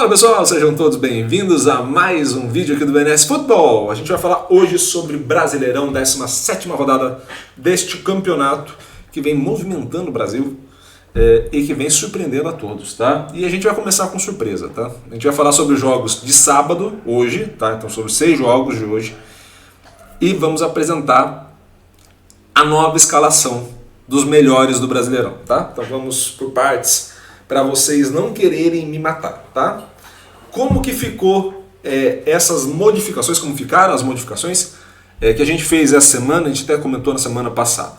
Fala pessoal, sejam todos bem-vindos a mais um vídeo aqui do BNS Futebol. A gente vai falar hoje sobre Brasileirão, 17ª rodada deste campeonato que vem movimentando o Brasil e que vem surpreendendo a todos, tá? E a gente vai começar com surpresa, tá? A gente vai falar sobre os jogos de sábado, hoje, tá? Então sobre 6 jogos de hoje e vamos apresentar a nova escalação dos melhores do Brasileirão, tá? Então vamos por partes, para vocês não quererem me matar, tá? Como que ficou essas modificações, como ficaram as modificações que a gente fez essa semana, a gente até comentou na semana passada.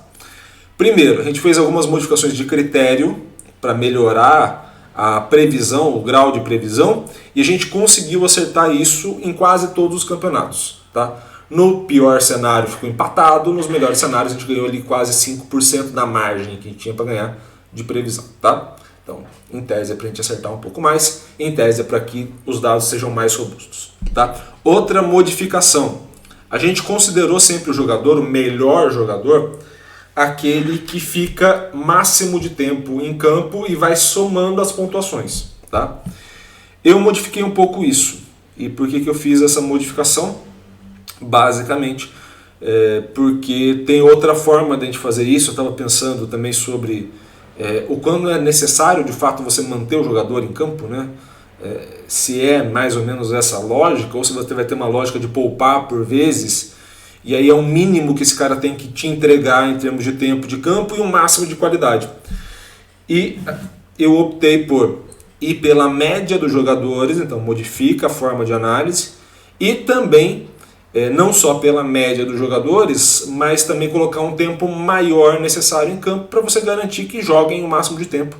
Primeiro, a gente fez algumas modificações de critério para melhorar a previsão, o grau de previsão, e a gente conseguiu acertar isso em quase todos os campeonatos, tá? No pior cenário ficou empatado, nos melhores cenários a gente ganhou ali quase 5% da margem que a gente tinha para ganhar de previsão, tá? Então, em tese é para a gente acertar um pouco mais, em tese é para que os dados sejam mais robustos, tá? Outra modificação, a gente considerou sempre o jogador, o melhor jogador, aquele que fica máximo de tempo em campo e vai somando as pontuações, tá? Eu modifiquei um pouco isso. E por que eu fiz essa modificação? Basicamente, porque tem outra forma de a gente fazer isso. Eu estava pensando também sobre o quando é necessário de fato você manter o jogador em campo, né? Se é mais ou menos essa lógica, ou se você vai ter uma lógica de poupar por vezes, e aí é o mínimo que esse cara tem que te entregar em termos de tempo de campo e um máximo de qualidade. E eu optei por ir pela média dos jogadores, então modifica a forma de análise, e também não só pela média dos jogadores, mas também colocar um tempo maior necessário em campo para você garantir que joguem o máximo de tempo.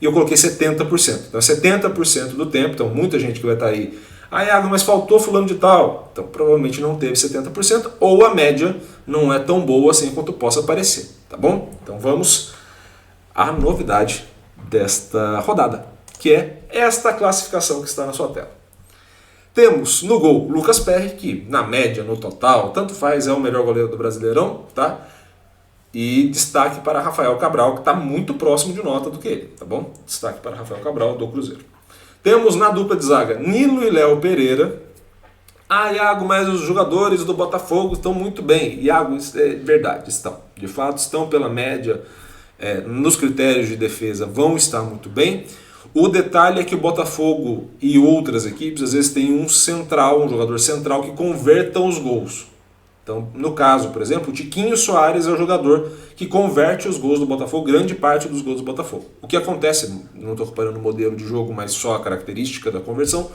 E eu coloquei 70%. Então 70% do tempo, então muita gente que vai estar aí, Iago, mas faltou fulano de tal. Então provavelmente não teve 70%, ou a média não é tão boa assim quanto possa parecer, tá bom? Então vamos à novidade desta rodada, que é esta classificação que está na sua tela. Temos no gol Lucas Perry, que na média, no total, tanto faz, é o melhor goleiro do Brasileirão, tá? E destaque para Rafael Cabral, que está muito próximo de nota do que ele, tá bom? Destaque para Rafael Cabral do Cruzeiro. Temos na dupla de zaga Nilo e Léo Pereira. Iago, mas os jogadores do Botafogo estão muito bem. Iago, isso é verdade, estão. De fato, estão pela média, nos critérios de defesa, vão estar muito bem. O detalhe é que o Botafogo e outras equipes às vezes têm um jogador central que converta os gols. Então, no caso, por exemplo, o Tiquinho Soares é o jogador que converte os gols do Botafogo, grande parte dos gols do Botafogo. O que acontece, não estou comparando o modelo de jogo, mas só a característica da conversão,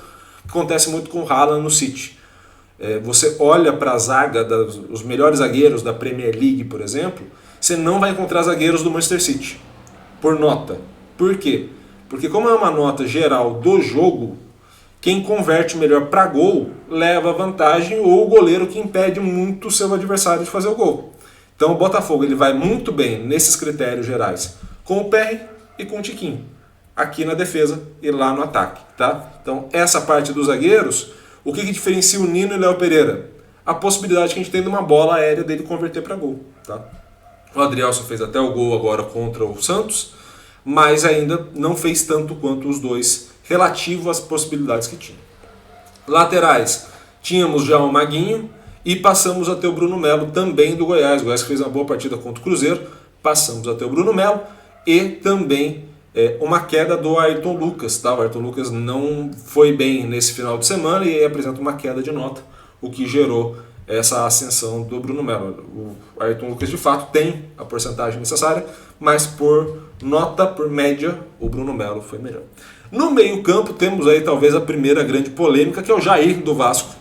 acontece muito com o Haaland no City. Você olha para a zaga, os melhores zagueiros da Premier League, por exemplo, você não vai encontrar zagueiros do Manchester City, por nota. Por quê? Porque como é uma nota geral do jogo, quem converte melhor para gol leva vantagem, ou o goleiro que impede muito o seu adversário de fazer o gol. Então o Botafogo ele vai muito bem nesses critérios gerais com o Perry e com o Tiquinho, aqui na defesa e lá no ataque, tá? Então essa parte dos zagueiros, o que diferencia o Nino e o Léo Pereira? A possibilidade que a gente tem de uma bola aérea dele converter para gol, tá? O Adrielson fez até o gol agora contra o Santos, mas ainda não fez tanto quanto os dois, relativo às possibilidades que tinha. Laterais, tínhamos já o Maguinho e passamos a ter o Bruno Melo, também do Goiás. O Goiás fez uma boa partida contra o Cruzeiro, passamos a ter o Bruno Melo e também uma queda do Ayrton Lucas. Tá? O Ayrton Lucas não foi bem nesse final de semana e aí apresenta uma queda de nota, o que gerou essa ascensão do Bruno Melo. O Ayrton Lucas de fato tem a porcentagem necessária, mas por nota, por média, o Bruno Melo foi melhor. No meio campo temos aí talvez a primeira grande polêmica, que é o Jair do Vasco.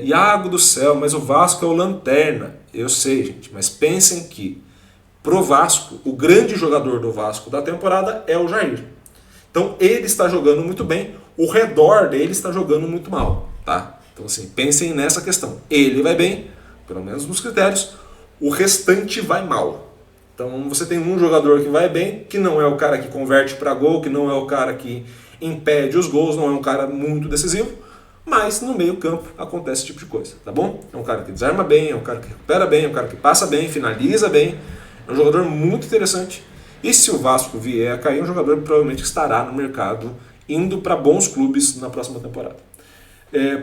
Iago do céu, mas o Vasco é o lanterna. Eu sei, gente, mas pensem que pro Vasco, o grande jogador do Vasco da temporada é o Jair. Então ele está jogando muito bem, o redor dele está jogando muito mal, tá? Então assim, pensem nessa questão. Ele vai bem, pelo menos nos critérios, o restante vai mal. Então você tem um jogador que vai bem, que não é o cara que converte para gol, que não é o cara que impede os gols, não é um cara muito decisivo, mas no meio campo acontece esse tipo de coisa, tá bom? É um cara que desarma bem, é um cara que recupera bem, é um cara que passa bem, finaliza bem, é um jogador muito interessante. E se o Vasco vier a cair, é um jogador que provavelmente estará no mercado indo para bons clubes na próxima temporada.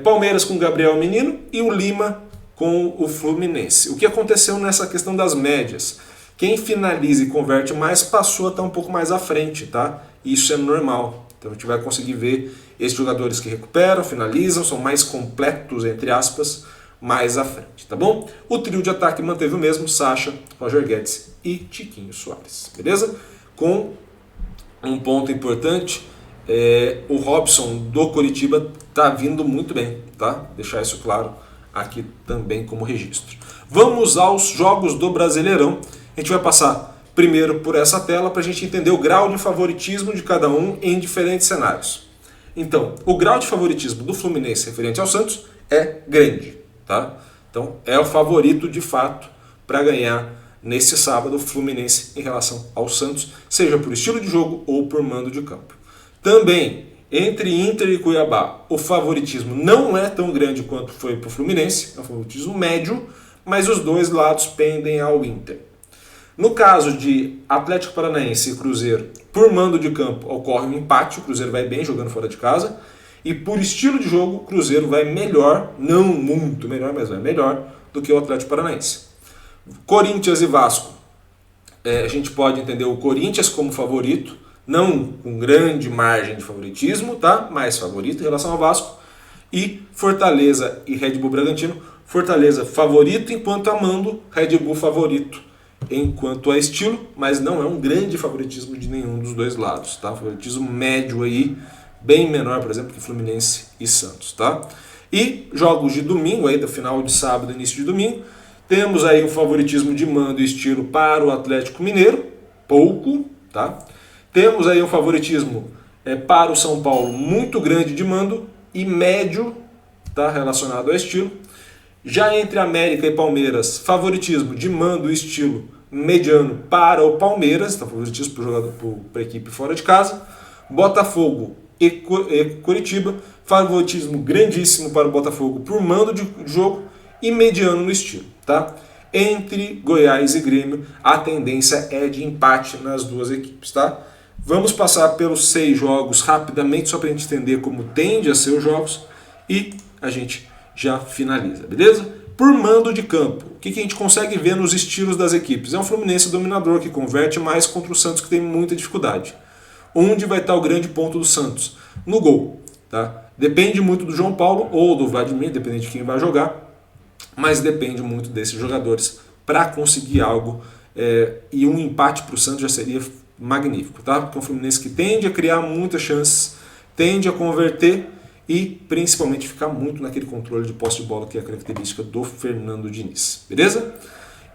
Palmeiras com Gabriel Menino e o Lima com o Fluminense. O que aconteceu nessa questão das médias? Quem finaliza e converte mais passou a estar um pouco mais à frente, tá? Isso é normal. Então a gente vai conseguir ver esses jogadores que recuperam, finalizam, são mais completos, entre aspas, mais à frente, tá bom? O trio de ataque manteve o mesmo, Sacha, Roger Guedes e Tiquinho Soares, beleza? Com um ponto importante, o Robson do Coritiba está vindo muito bem, tá? Deixar isso claro aqui também como registro. Vamos aos jogos do Brasileirão. A gente vai passar primeiro por essa tela para a gente entender o grau de favoritismo de cada um em diferentes cenários. Então, o grau de favoritismo do Fluminense referente ao Santos é grande, tá? Então, é o favorito de fato para ganhar nesse sábado o Fluminense em relação ao Santos, seja por estilo de jogo ou por mando de campo. Também, entre Inter e Cuiabá, o favoritismo não é tão grande quanto foi para o Fluminense, é um favoritismo médio, mas os dois lados pendem ao Inter. No caso de Atlético Paranaense e Cruzeiro, por mando de campo ocorre um empate, o Cruzeiro vai bem jogando fora de casa, e por estilo de jogo o Cruzeiro vai melhor, não muito melhor, mas vai melhor do que o Atlético Paranaense. Corinthians e Vasco, a gente pode entender o Corinthians como favorito, não com grande margem de favoritismo, tá? Mas favorito em relação ao Vasco. E Fortaleza e Red Bull Bragantino, Fortaleza favorito enquanto a mando, Red Bull favorito enquanto a estilo, mas não é um grande favoritismo de nenhum dos dois lados, tá? Favoritismo médio aí, bem menor, por exemplo, que Fluminense e Santos, tá? E jogos de domingo, aí do final de sábado, início de domingo, temos aí o favoritismo de mando e estilo para o Atlético Mineiro, pouco, tá? Temos aí um favoritismo para o São Paulo muito grande de mando e médio, tá, relacionado ao estilo. Já entre América e Palmeiras, favoritismo de mando e estilo mediano para o Palmeiras, tá, favoritismo para a equipe fora de casa. Botafogo e Coritiba, favoritismo grandíssimo para o Botafogo por mando de jogo e mediano no estilo, tá? Entre Goiás e Grêmio, a tendência é de empate nas duas equipes, tá? Vamos passar pelos 6 jogos rapidamente, só para a gente entender como tende a ser os jogos, e a gente já finaliza, beleza? Por mando de campo, o que a gente consegue ver nos estilos das equipes? É um Fluminense dominador que converte mais contra o Santos, que tem muita dificuldade. Onde vai estar o grande ponto do Santos? No gol, tá? Depende muito do João Paulo ou do Vladimir, dependendo de quem vai jogar, mas depende muito desses jogadores para conseguir algo, e um empate para o Santos já seria magnífico, tá? Porque é um Fluminense que tende a criar muitas chances, tende a converter e principalmente ficar muito naquele controle de posse de bola que é a característica do Fernando Diniz, beleza?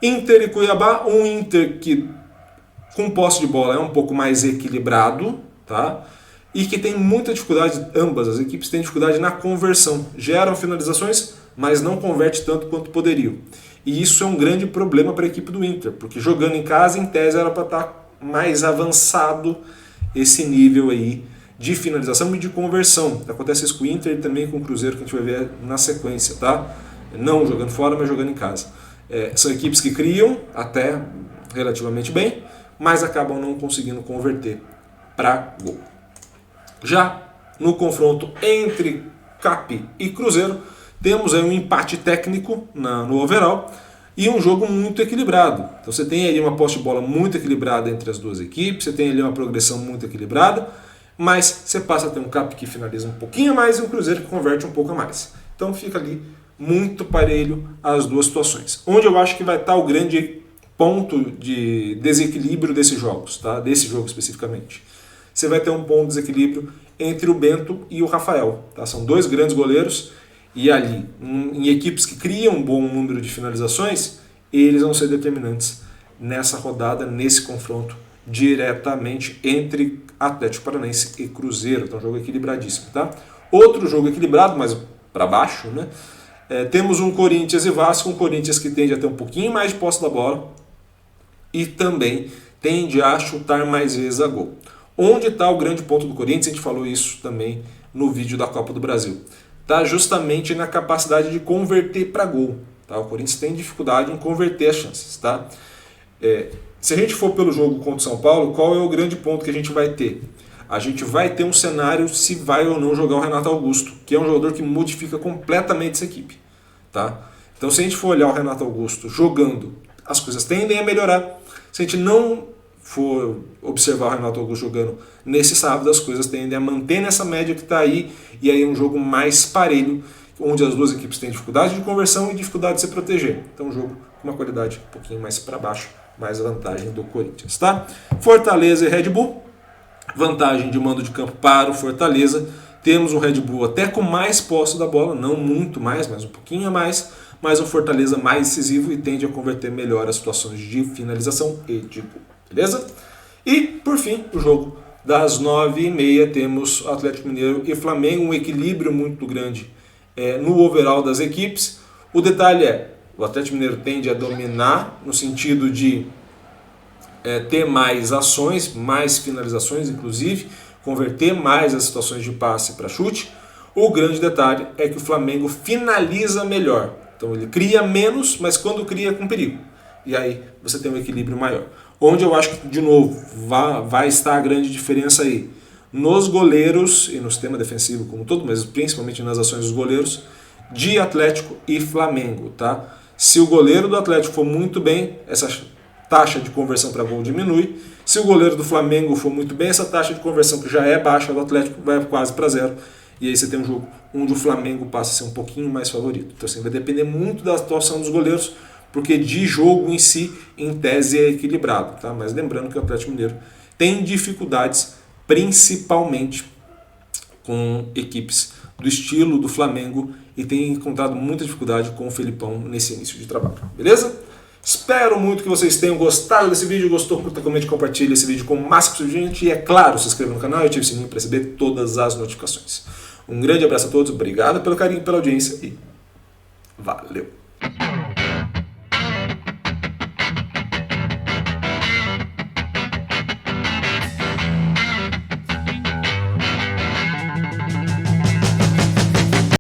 Inter e Cuiabá, um Inter que com posse de bola é um pouco mais equilibrado, tá? E que tem muita dificuldade, ambas as equipes têm dificuldade na conversão, geram finalizações, mas não converte tanto quanto poderiam. E isso é um grande problema para a equipe do Inter, porque jogando em casa, em tese, era para estar mais avançado esse nível aí de finalização e de conversão. Acontece isso com o Inter e também com o Cruzeiro, que a gente vai ver na sequência, tá? Não jogando fora, mas jogando em casa. São equipes que criam até relativamente bem, mas acabam não conseguindo converter para gol. Já no confronto entre Cap e Cruzeiro, temos aí um empate técnico no overall e um jogo muito equilibrado. Então você tem ali uma posse de bola muito equilibrada entre as duas equipes, você tem ali uma progressão muito equilibrada, mas você passa a ter um Cap que finaliza um pouquinho a mais e um Cruzeiro que converte um pouco a mais. Então fica ali muito parelho as duas situações. Onde eu acho que vai estar o grande ponto de desequilíbrio desses jogos, tá? Desse jogo especificamente. Você vai ter um ponto de desequilíbrio entre o Bento e o Rafael. Tá? São dois grandes goleiros e ali, em equipes que criam um bom número de finalizações, eles vão ser determinantes nessa rodada, nesse confronto diretamente entre Atlético Paranaense e Cruzeiro. Então, um jogo equilibradíssimo. Tá? Outro jogo equilibrado, mas para baixo, né? Temos um Corinthians e Vasco, um Corinthians que tende a ter um pouquinho mais de posse da bola e também tende a chutar mais vezes a gol. Onde está o grande ponto do Corinthians? A gente falou isso também no vídeo da Copa do Brasil. Está justamente na capacidade de converter para gol. Tá? O Corinthians tem dificuldade em converter as chances. Tá? Se a gente for pelo jogo contra o São Paulo, qual é o grande ponto que a gente vai ter? a gente vai ter um cenário se vai ou não jogar o Renato Augusto, que é um jogador que modifica completamente essa equipe. Tá? Então, se a gente for olhar o Renato Augusto jogando, as coisas tendem a melhorar. Se a gente não for observar o Renato Augusto jogando nesse sábado, as coisas tendem a manter nessa média que está aí, e aí é um jogo mais parelho, onde as duas equipes têm dificuldade de conversão e dificuldade de se proteger. Então, um jogo com uma qualidade um pouquinho mais para baixo, mais vantagem do Corinthians. Tá? Fortaleza e Red Bull, vantagem de mando de campo para o Fortaleza. Temos um Red Bull até com mais posse da bola, não muito mais, mas um pouquinho a mais, mas um Fortaleza mais decisivo e tende a converter melhor as situações de finalização e de gol. Beleza? E, por fim, o jogo das 9h30, temos Atlético Mineiro e Flamengo, um equilíbrio muito grande no overall das equipes. O detalhe é, o Atlético Mineiro tende a dominar no sentido de ter mais ações, mais finalizações, inclusive, converter mais as situações de passe para chute. O grande detalhe é que o Flamengo finaliza melhor. Então ele cria menos, mas quando cria com perigo. E aí você tem um equilíbrio maior. Onde eu acho que, de novo, vai estar a grande diferença aí. Nos goleiros e no sistema defensivo como todo, mas principalmente nas ações dos goleiros, de Atlético e Flamengo. Tá? Se o goleiro do Atlético for muito bem, essa taxa de conversão para gol diminui. Se o goleiro do Flamengo for muito bem, essa taxa de conversão que já é baixa do Atlético vai quase para zero. E aí você tem um jogo onde o Flamengo passa a ser um pouquinho mais favorito. Então assim, vai depender muito da atuação dos goleiros, porque de jogo em si, em tese, é equilibrado. Tá? Mas lembrando que o Atlético Mineiro tem dificuldades, principalmente com equipes do estilo do Flamengo, e tem encontrado muita dificuldade com o Felipão nesse início de trabalho. Beleza? Espero muito que vocês tenham gostado desse vídeo. Gostou, curta, comente, compartilhe esse vídeo com o máximo possível de gente. E é claro, se inscreva no canal e ative o sininho para receber todas as notificações. Um grande abraço a todos, obrigado pelo carinho, pela audiência e valeu!